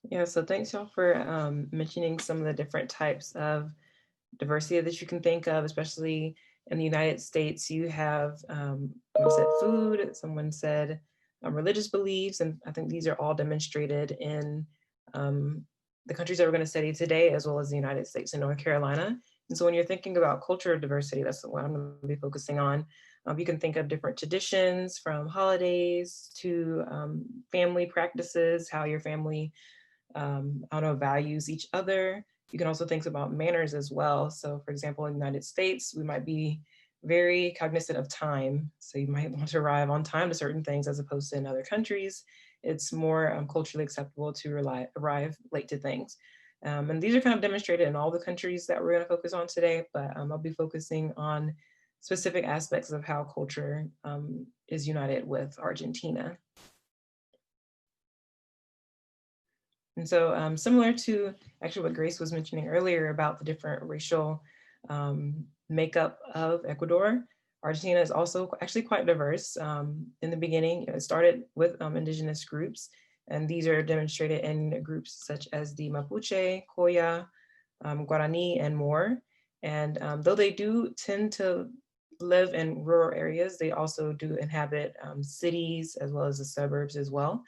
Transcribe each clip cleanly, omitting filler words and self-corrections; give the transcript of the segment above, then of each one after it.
Yeah, so thanks y'all for mentioning some of the different types of diversity that you can think of, especially in the United States. You have, someone said food, someone said religious beliefs, and I think these are all demonstrated in um, the countries that we're going to study today, as well as the United States and North Carolina. And so when you're thinking about cultural diversity, that's what I'm going to be focusing on. You can think of different traditions from holidays to family practices, how your family I don't know, values each other. You can also think about manners as well. So for example, in the United States, we might be very cognizant of time. So you might want to arrive on time to certain things as opposed to in other countries. It's more culturally acceptable to arrive late to things. And these are kind of demonstrated in all the countries that we're going to focus on today, but I'll be focusing on specific aspects of how culture is united with Argentina. And so similar to actually what Grace was mentioning earlier about the different racial makeup of Ecuador, Argentina is also actually quite diverse. In the beginning, it started with indigenous groups, and these are demonstrated in groups such as the Mapuche, Koya, Guarani, and more. And though they do tend to live in rural areas, they also do inhabit cities as well as the suburbs as well.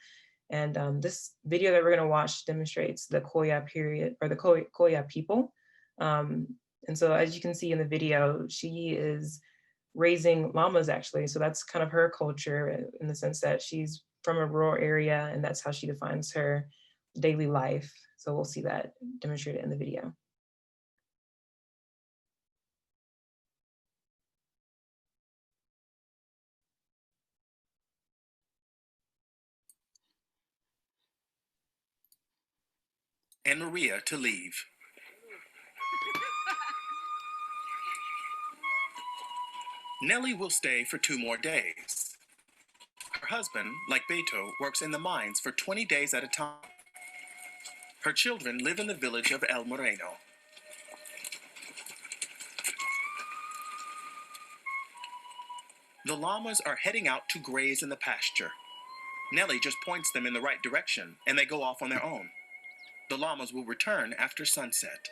And this video that we're going to watch demonstrates the Koya period, or the Koya people. Um, and so as you can see in the video, she is raising llamas actually. So that's kind of her culture in the sense that she's from a rural area and that's how she defines her daily life. So we'll see that demonstrated in the video. And Maria to leave. Nellie will stay for 2 more days. Her husband, like Beto, works in the mines for 20 days at a time. Her children live in the village of El Moreno. The llamas are heading out to graze in the pasture. Nellie just points them in the right direction, and they go off on their own. The llamas will return after sunset.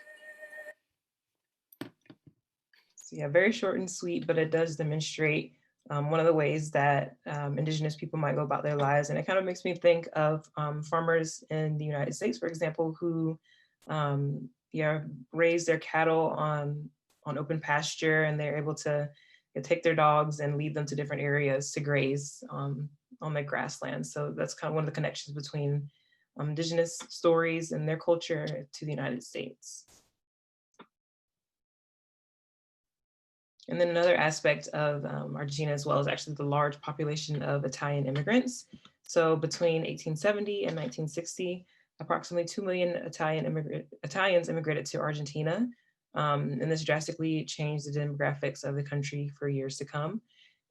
So yeah, very short and sweet, but it does demonstrate one of the ways that Indigenous people might go about their lives. And it kind of makes me think of farmers in the United States, for example, who yeah, raise their cattle on open pasture, and they're able to take their dogs and lead them to different areas to graze on the grasslands. So that's kind of one of the connections between Indigenous stories and their culture to the United States. And then another aspect of Argentina as well is actually the large population of Italian immigrants. So between 1870 and 1960, approximately 2 million Italians immigrated to Argentina. And this drastically changed the demographics of the country for years to come.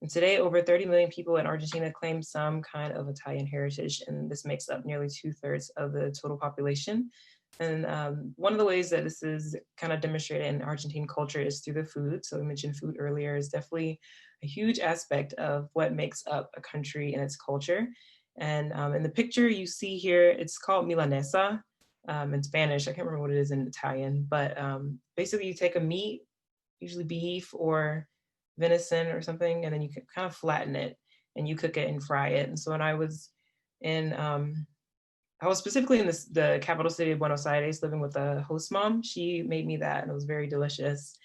And today, over 30 million people in Argentina claim some kind of Italian heritage, and this makes up nearly 2/3 of the total population. And one of the ways that this is kind of demonstrated in Argentine culture is through the food. So we mentioned food earlier is definitely a huge aspect of what makes up a country and its culture. And in the picture you see here, it's called milanesa in Spanish. I can't remember what it is in Italian, but basically you take a meat, usually beef or venison or something, and then you can kind of flatten it and you cook it and fry it. And so when I was specifically in the capital city of Buenos Aires living with a host mom. She made me that and it was very delicious.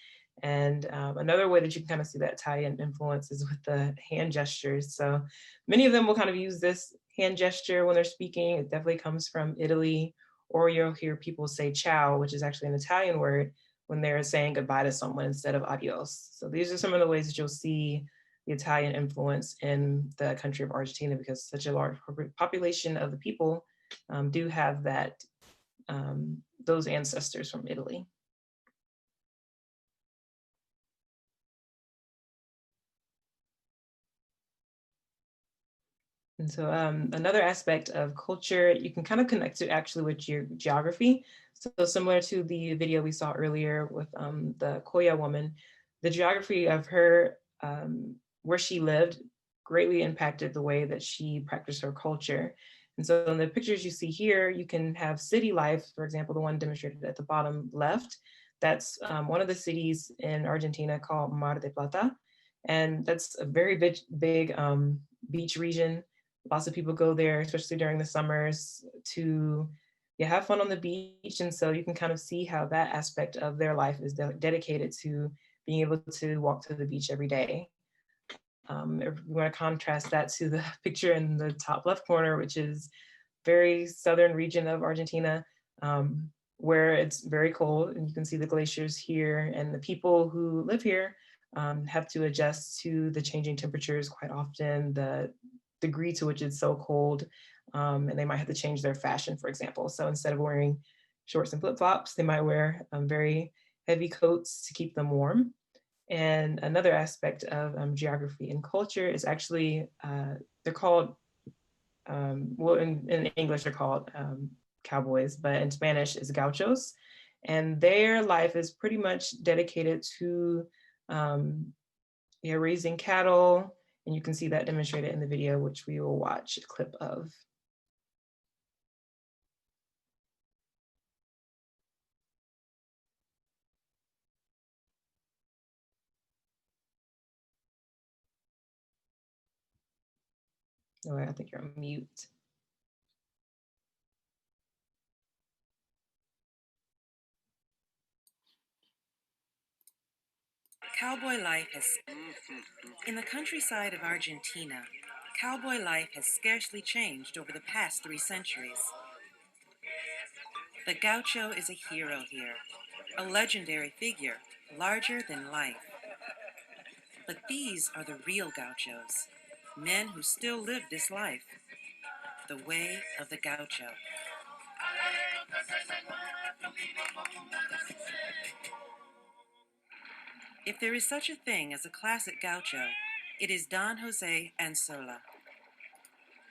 And another way that you can kind of see that Italian influence is with the hand gestures. So many of them will kind of use this hand gesture when they're speaking. It definitely comes from Italy, or you'll hear people say ciao, which is actually an Italian word when they're saying goodbye to someone instead of adios. So these are some of the ways that you'll see the Italian influence in the country of Argentina, because such a large population of the people do have that those ancestors from Italy. And so another aspect of culture, you can kind of connect it actually with your geography. So similar to the video we saw earlier with the Koya woman, the geography of her, where she lived, greatly impacted the way that she practiced her culture. And so in the pictures you see here, you can have city life, for example, the one demonstrated at the bottom left. That's one of the cities in Argentina called Mar del Plata. And that's a very big beach region. Lots of people go there, especially during the summers, to have fun on the beach. And so you can kind of see how that aspect of their life is dedicated to being able to walk to the beach every day. If we want to contrast that to the picture in the top left corner, which is very southern region of Argentina, where it's very cold, and you can see the glaciers here, and the people who live here have to adjust to the changing temperatures quite often, the degree to which it's so cold, and they might have to change their fashion, for example. So instead of wearing shorts and flip-flops, they might wear very heavy coats to keep them warm. And another aspect of geography and culture is actually, they're called, well, in English they're called cowboys, but in Spanish is gauchos. And their life is pretty much dedicated to raising cattle. And you can see that demonstrated in the video, which we will watch a clip of. Oh, I think you're on mute. Cowboy life has, in the countryside of Argentina, cowboy life has scarcely changed over the past 3 centuries. The gaucho is a hero here, a legendary figure, larger than life. But these are the real gauchos, men who still live this life, the way of the gaucho. If there is such a thing as a classic gaucho, it is Don Jose Anzola.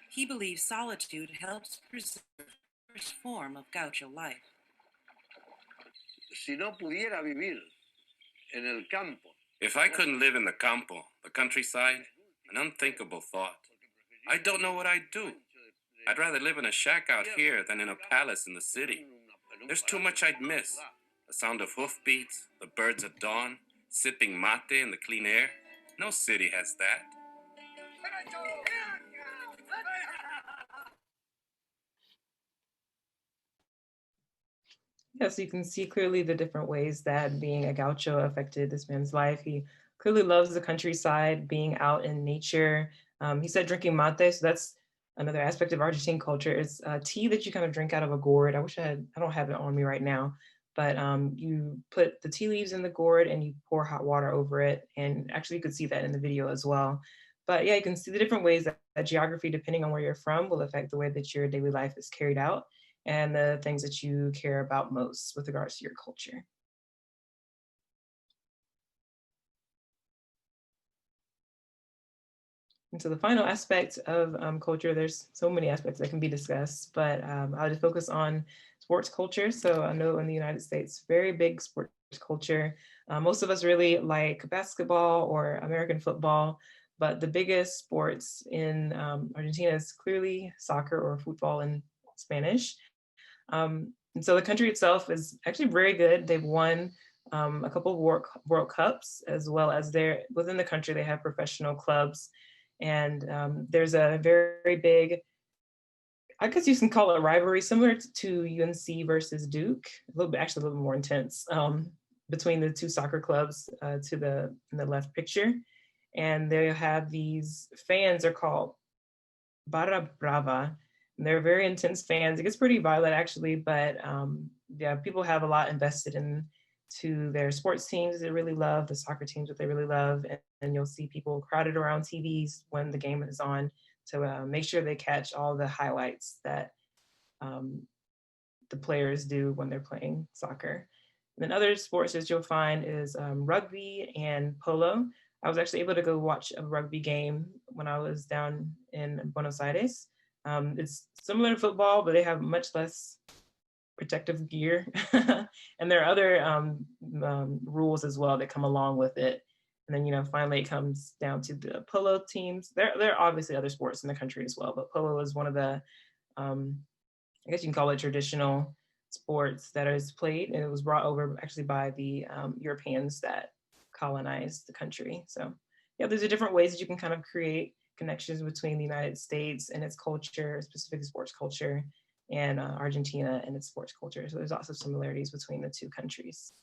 He believes solitude helps preserve the first form of gaucho life. Si no pudiera vivir en el campo. If I couldn't live in the campo, the countryside, an unthinkable thought. I don't know what I'd do. I'd rather live in a shack out here than in a palace in the city. There's too much I'd miss. The sound of hoofbeats, the birds at dawn, sipping mate in the clean air. No city has that. Yes, you can see clearly the different ways that being a gaucho affected this man's life. He clearly loves the countryside, being out in nature. He said drinking mate, so that's another aspect of Argentine culture. It's tea that you kind of drink out of a gourd. I don't have it on me right now, but you put the tea leaves in the gourd and you pour hot water over it. And actually you could see that in the video as well. But yeah, you can see the different ways that geography, depending on where you're from, will affect the way that your daily life is carried out and the things that you care about most with regards to your culture. And so the final aspect of culture, there's so many aspects that can be discussed, but I'll just focus on sports culture. So I know in the United States, very big sports culture. Most of us really like basketball or American football, but the biggest sports in Argentina is clearly soccer or football in Spanish. And so the country itself is actually very good. They've won a couple of World Cups, as well as within the country, they have professional clubs. And there's a very big, I guess you can call it a rivalry, similar to UNC versus Duke, actually a little more intense, between the two soccer clubs in the left picture. And they have these fans are called Barra Brava. And they're very intense fans. It gets pretty violent actually, but yeah, people have a lot invested into their sports teams they really love, the soccer teams that they really love, and you'll see people crowded around TVs when the game is on to make sure they catch all the highlights that the players do when they're playing soccer. And then other sports that you'll find is rugby and polo. I was actually able to go watch a rugby game when I was down in Buenos Aires. It's similar to football, but they have much less protective gear. And there are other rules as well that come along with it. And then, finally it comes down to the polo teams. There are obviously other sports in the country as well, but polo is one of the I guess you can call it traditional sports that is played, and it was brought over actually by the Europeans that colonized the country. So yeah, there's different ways that you can kind of create connections between the United States and its culture, specific sports culture, and Argentina and its sports culture. So there's lots of similarities between the two countries.